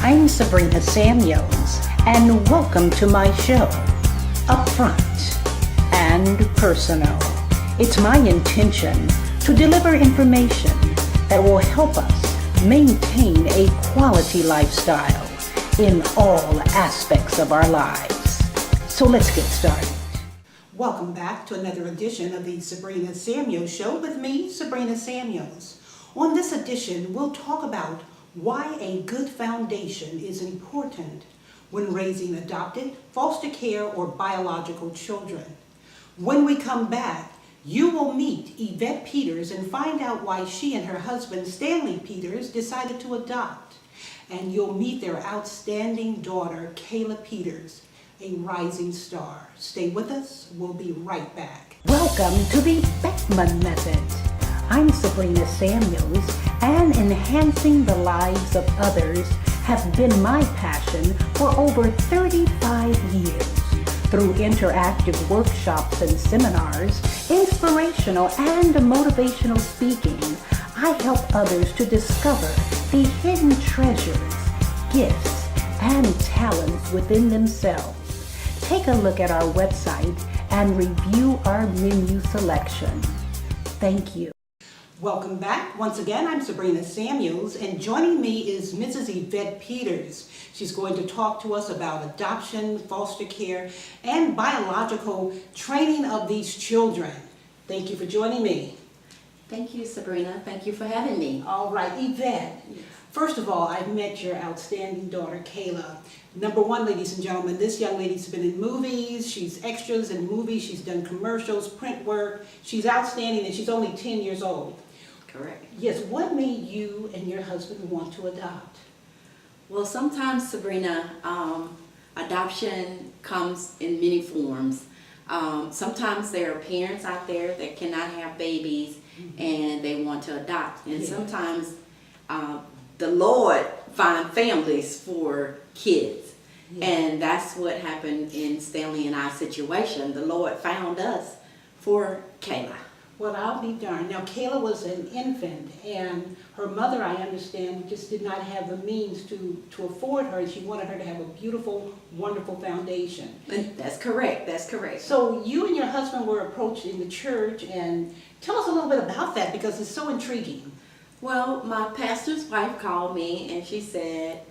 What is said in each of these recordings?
I'm Sabrina Samuels, and welcome to my show, Upfront and Personal. It's my intention to deliver information that will help us maintain a quality lifestyle in all aspects of our lives. So let's get started. Welcome back to another edition of the Sabrina Samuels Show with me, Sabrina Samuels. On this edition, we'll talk about why a good foundation is important when raising adopted, foster care, or biological children. When we come back, you will meet Yvette Peters and find out why she and her husband, Stanley Peters, decided to adopt. And you'll meet their outstanding daughter, Kayla Peters, a rising star. Stay with us. We'll be right back. Welcome to the Bickman Method. I'm Sabrina Samuels, and enhancing the lives of others have been my passion for over 35 years. Through interactive workshops and seminars, inspirational and motivational speaking, I help others to discover the hidden treasures, gifts, and talents within themselves. Take a look at our website and review our menu selection. Thank you. Welcome back. Once again, I'm Sabrina Samuels, and joining me is Mrs. Yvette Peters. She's going to talk to us about adoption, foster care, and biological training of these children. Thank you for joining me. Thank you, Sabrina. Thank you for having me. All right, Yvette. First of all, I've met your outstanding daughter, Kayla. Number one, ladies and gentlemen, this young lady's been in movies. She's extras in movies. She's done commercials, print work. She's outstanding, and she's only 10 years old. Correct. Yes, what made you and your husband want to adopt? Well, sometimes, Sabrina, adoption comes in many forms. Sometimes there are parents out there that cannot have babies and they want to adopt. And sometimes the Lord finds families for kids. And that's what happened in Stanley and I's situation. The Lord found us for Kayla. Well, I'll be darned. Now, Kayla was an infant, and her mother, I understand, just did not have the means to afford her. She wanted her to have a beautiful, wonderful foundation. That's correct. That's correct. So you and your husband were approached in the church, and tell us a little bit about that because it's so intriguing. Well, my pastor's wife called me, and she said,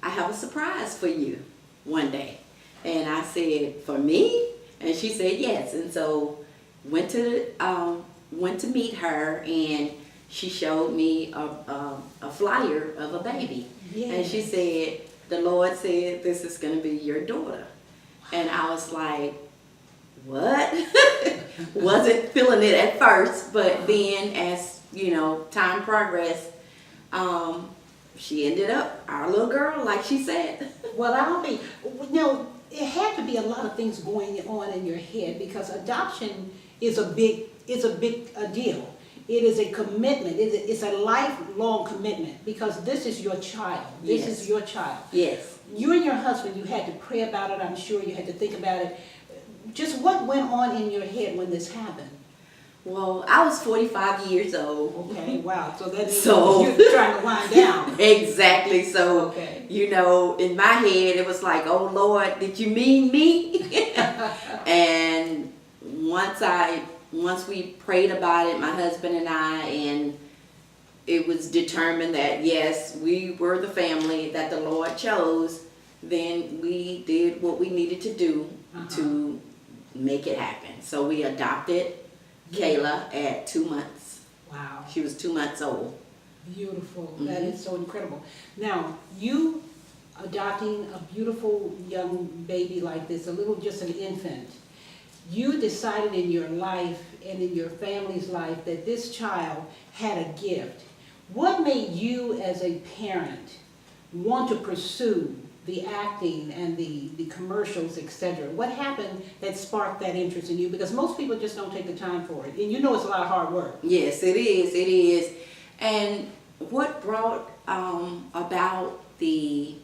I have a surprise for you one day. And I said, for me? And she said, yes. And so went to meet her, and she showed me a flyer of a baby. Yes. And she said, the Lord said, this is going to be your daughter. And I was like, what? Wasn't feeling it at first, but then as, time progressed, she ended up our little girl, like she said. Well, it had to be a lot of things going on in your head because adoption is a big deal. It is a commitment. It's a lifelong commitment because this is your child. This is your child. Yes. You and your husband, you had to pray about it. I'm sure you had to think about it. Just what went on in your head when this happened? Well, I was 45 years old. Okay, wow. So that means you're trying to wind down. Exactly. So, okay. In my head, it was like, oh, Lord, did you mean me? And once we prayed about it, my husband and I, and it was determined that, yes, we were the family that the Lord chose, then we did what we needed to do to make it happen. So we adopted Kayla at 2 months. Wow. She was 2 months old. Beautiful. Mm-hmm. That is so incredible. Now, you adopting a beautiful young baby like this, just an infant, you decided in your life and in your family's life that this child had a gift. What made you as a parent want to pursue the acting and the commercials, etc.? What happened that sparked that interest in you? Because most people just don't take the time for it. And it's a lot of hard work. Yes, it is. It is. And what brought about the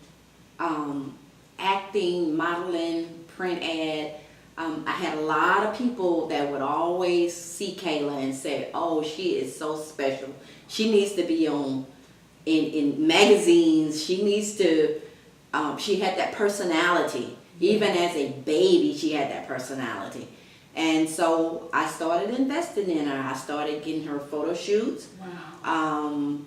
acting, modeling, print ad, I had a lot of people that would always see Kayla and say, oh, she is so special. She needs to be in magazines. She needs to she had that personality. Even as a baby, she had that personality. And so I started investing in her. I started getting her photo shoots. Wow.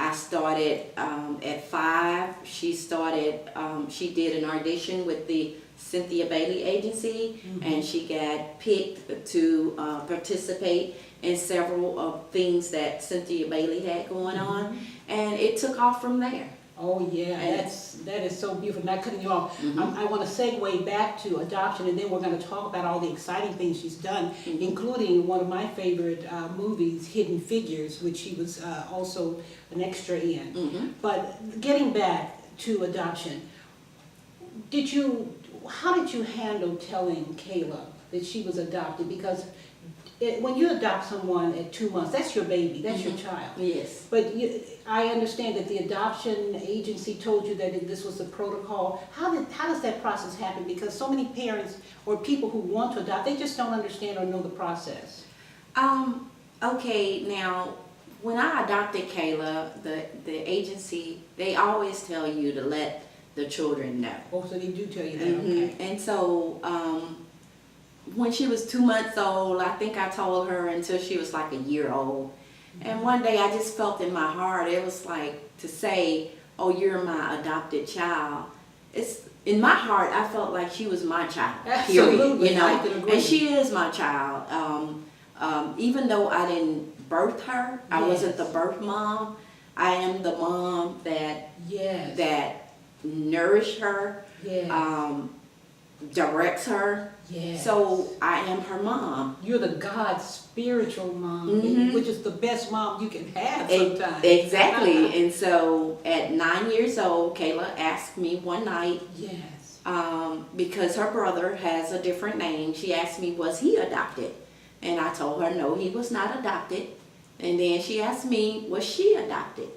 I started at 5. She did an audition with the Cynthia Bailey agency, and she got picked to participate in several things that Cynthia Bailey had going on, and it took off from there. Oh yeah, that is so beautiful. Not cutting you off. I want to segue back to adoption, and then we're going to talk about all the exciting things she's done, including one of my favorite movies, Hidden Figures, which she was also an extra in. But getting back to adoption, how did you handle telling Kayla that she was adopted? Because when you adopt someone at 2 months, that's your baby, that's your child. Yes. But I understand that the adoption agency told you that this was the protocol. How does that process happen? Because so many parents or people who want to adopt, they just don't understand or know the process. Okay, now when I adopted Kayla, the agency, they always tell you to let the children know. Oh, so they do tell you that, okay. And so when she was 2 months old, I think I told her until she was like a year old. And one day I just felt in my heart, it was like to say, oh, you're my adopted child. It's in my heart, I felt like she was my child. Absolutely, period, you know? I can agree. And she is my child. Even though I didn't birth her, I wasn't the birth mom. I am the mom that nourished her, directs her. Yes. So I am her mom. You're the God's spiritual mom, which is the best mom you can have sometimes. Exactly. And so at 9 years old, Kayla asked me one night, because her brother has a different name, she asked me, was he adopted? And I told her, no, he was not adopted. And then she asked me, was she adopted?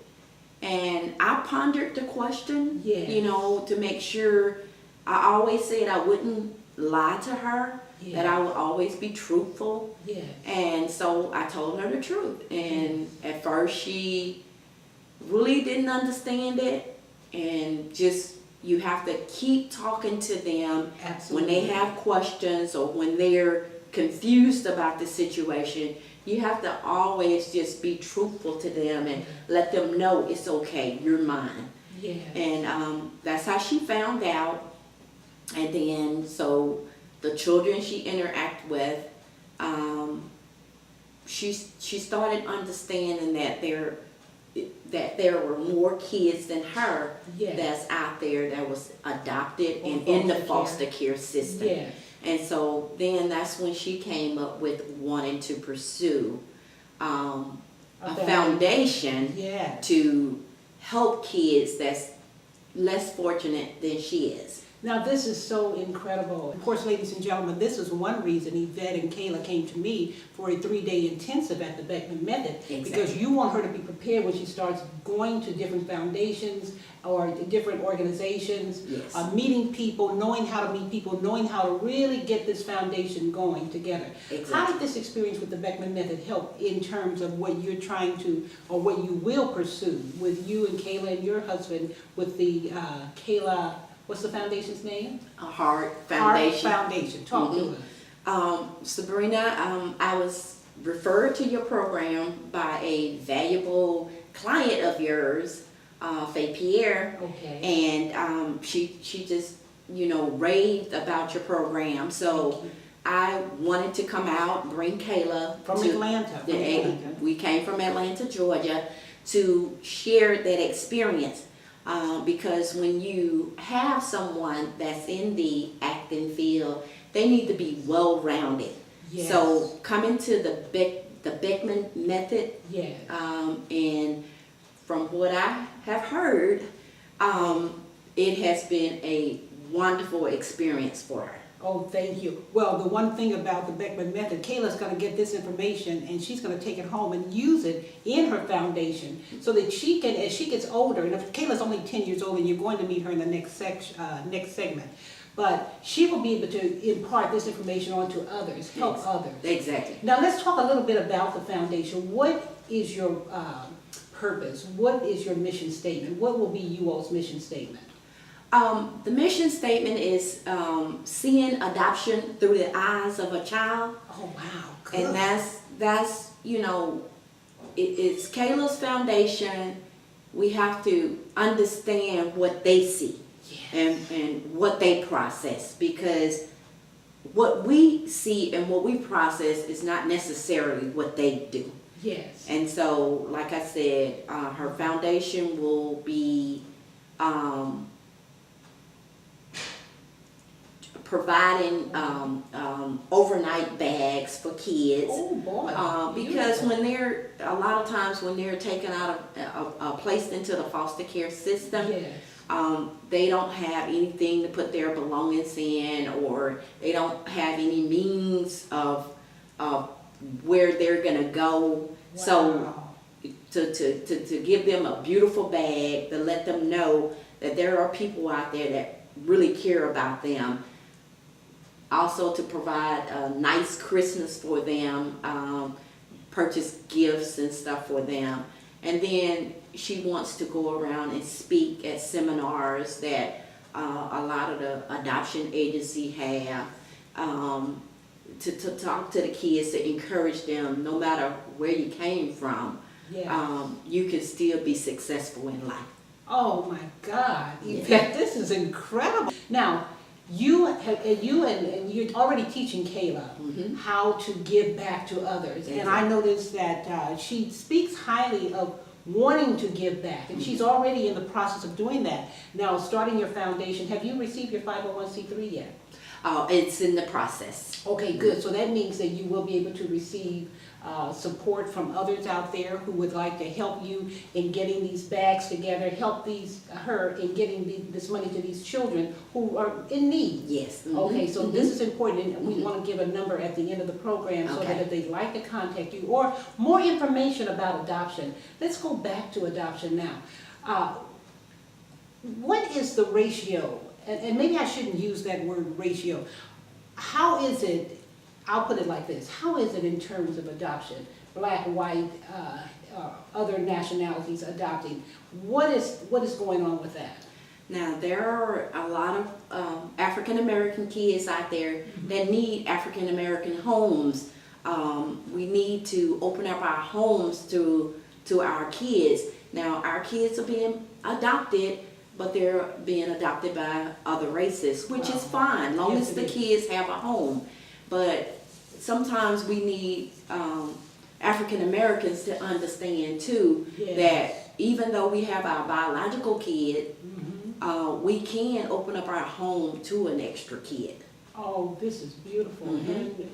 And I pondered the question, you know, to make sure. I always said I wouldn't lie to her, that I would always be truthful. And so I told her the truth. And at first she really didn't understand it. And just, you have to keep talking to them when they have questions or when they're confused about the situation. You have to always just be truthful to them and let them know it's okay, you're mine. And that's how she found out. And then, so the children she interacted with, she started understanding that there were more kids than her that's out there that was adopted and in the foster care system. And so then that's when she came up with wanting to pursue a foundation to help kids that's less fortunate than she is. Now this is so incredible. Of course, ladies and gentlemen, this is one reason Yvette and Kayla came to me for a 3-day intensive at the Bickman Method. Because you want her to be prepared when she starts going to different foundations or different organizations, meeting people, knowing how to meet people, knowing how to really get this foundation going together. How did this experience with the Bickman Method help in terms of what you're trying to, or what you will pursue with you and Kayla and your husband with the Kayla, what's the foundation's name? Heart Foundation. Heart Foundation. Talk to us. Sabrina, I was referred to your program by a valuable client of yours, Faye Pierre. And she just, you know, raved about your program. So I wanted to come out, bring Kayla from Atlanta. We came from Atlanta, Georgia, to share that experience. Because when you have someone that's in the acting field, they need to be well-rounded. So coming to the Bickman Method, and from what I have heard, it has been a wonderful experience for her. Oh, thank you. Well, the one thing about the Bickman Method, Kayla's going to get this information and she's going to take it home and use it in her foundation so that she can, as she gets older, and if Kayla's only 10 years old and you're going to meet her in the next segment, but she will be able to impart this information on to others, help others. Exactly. Now let's talk a little bit about the foundation. What is your purpose? What is your mission statement? What will be you all's mission statement? The mission statement is seeing adoption through the eyes of a child. Oh, wow. Good. And that's it's Kayla's foundation. We have to understand what they see. Yes. And what they process, because what we see and what we process is not necessarily what they do. Yes. And so, like I said, her foundation will be providing overnight bags for kids. Oh boy. Because a lot of times when they're taken out of placed into the foster care system, Yes. They don't have anything to put their belongings in, or they don't have any means of where they're gonna go. Wow. So to give them a beautiful bag, to let them know that there are people out there that really care about them. Also to provide a nice Christmas for them, purchase gifts and stuff for them. And then she wants to go around and speak at seminars that a lot of the adoption agency have, to talk to the kids, to encourage them, no matter where you came from, Yeah. you can still be successful in life. Oh my God, Yvette, this is incredible. Now, you're already teaching Kayla how to give back to others, and I noticed that she speaks highly of wanting to give back, and she's already in the process of doing that. Now, starting your foundation, have you received your 501c3 yet? It's in the process. Okay, good. So that means that you will be able to receive support from others out there who would like to help you in getting these bags together, help her in getting this money to these children who are in need. Yes. Okay, so this is important, and we want to give a number at the end of the program so that if they'd like to contact you or more information about adoption. Let's go back to adoption now. What is the ratio? And maybe I shouldn't use that word ratio. How is it, I'll put it like this, how is it in terms of adoption? Black, white, other nationalities adopting. What is going on with that? Now, there are a lot of African American kids out there that need African American homes. We need to open up our homes to our kids. Now, our kids are being adopted, but they're being adopted by other races, which is fine, long as the kids have a home. But sometimes we need African Americans to understand too that even though we have our biological kid, we can open up our home to an extra kid. Oh, this is beautiful. And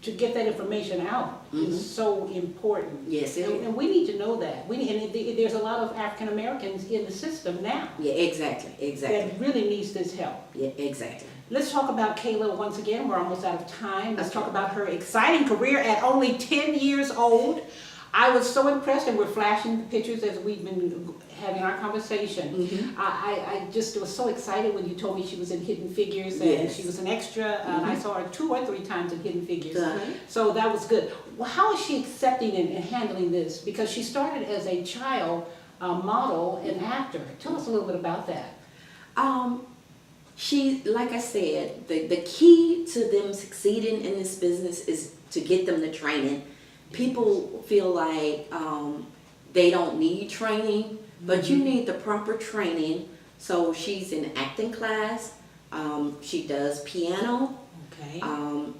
to get that information out is so important. Yes, it is. And we need to know that. There's a lot of African Americans in the system now. Yeah, exactly. That really needs this help. Yeah, exactly. Let's talk about Kayla once again. We're almost out of time. Let's talk about her exciting career at only 10 years old. I was so impressed, and we're flashing the pictures as we've been having our conversation. I just was so excited when you told me she was in Hidden Figures, and she was an extra. And I saw her 2 or 3 times in Hidden Figures. So that was good. Well, how is she accepting and handling this? Because she started as a child model and actor. Tell us a little bit about that. She, like I said, the key to them succeeding in this business is to get them the training. People feel like they don't need training, but you need the proper training. So she's in acting class. She does piano. Okay.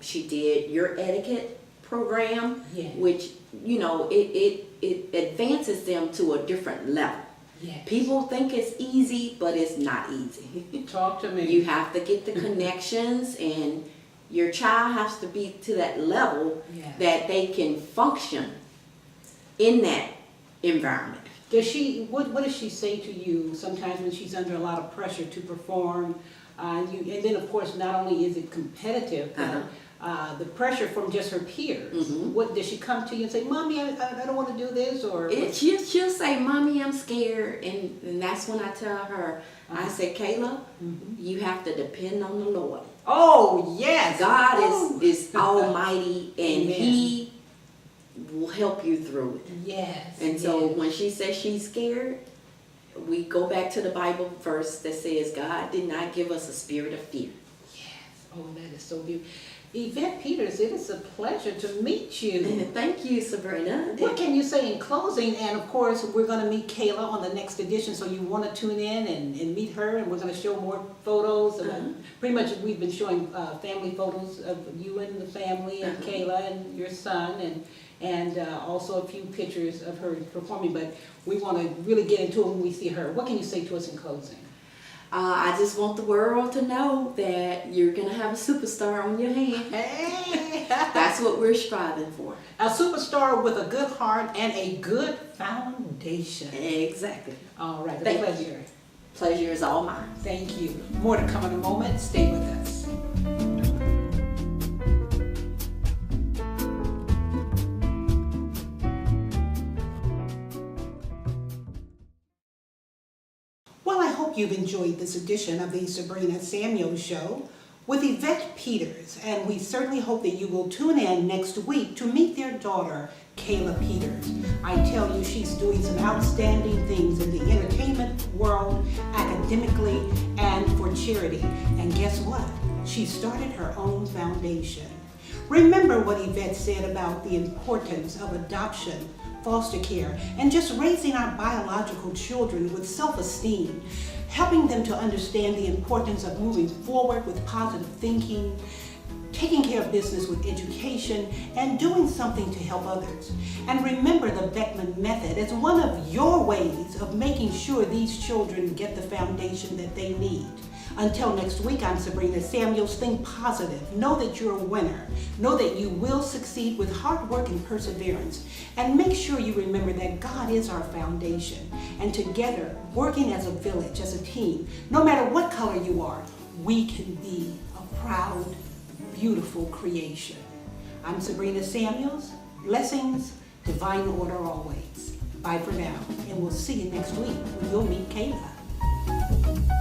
She did your etiquette program, which it advances them to a different level. Yes. People think it's easy, but it's not easy. Talk to me. You have to get the connections, and your child has to be to that level that they can function in that environment. Does she? What does she say to you sometimes when she's under a lot of pressure to perform? And then of course not only is it competitive, but the pressure from just her peers. What does she come to you and say, "Mommy, I don't want to do this," or? She'll say, "Mommy, I'm scared," and that's when I tell her, I say, "Kayla, you have to depend on the Lord." Oh yes, God is almighty, and Amen. He will help you through it. Yes. And so when she says she's scared, we go back to the Bible verse that says God did not give us a spirit of fear. Yes. Oh, that is so beautiful. Yvette Peters, it is a pleasure to meet you. Thank you, Sabrina. What can you say in closing? And of course, we're going to meet Kayla on the next edition, so you want to tune in and meet her, and we're going to show more photos. Pretty much we've been showing family photos of you and the family, and Kayla and your son, and also a few pictures of her performing, but we want to really get into it when we see her. What can you say to us in closing? I just want the world to know that you're going to have a superstar on your hand. Hey! That's what we're striving for. A superstar with a good heart and a good foundation. Exactly. All right, Thank pleasure. you. Pleasure is all mine. Thank you. More to come in a moment. Stay with us. Well, I hope you've enjoyed this edition of the Sabrina Samuels Show with Yvette Peters, and we certainly hope that you will tune in next week to meet their daughter, Kayla Peters. I tell you, she's doing some outstanding things in the entertainment world, academically, and for charity. And guess what? She started her own foundation. Remember what Yvette said about the importance of adoption, foster care, and just raising our biological children with self-esteem, helping them to understand the importance of moving forward with positive thinking, taking care of business with education, and doing something to help others. And remember the Bickman Method as one of your ways of making sure these children get the foundation that they need. Until next week, I'm Sabrina Samuels. Think positive. Know that you're a winner. Know that you will succeed with hard work and perseverance. And make sure you remember that God is our foundation. And together, working as a village, as a team, no matter what color you are, we can be a proud, beautiful creation. I'm Sabrina Samuels. Blessings, divine order always. Bye for now. And we'll see you next week when you'll meet Kayla.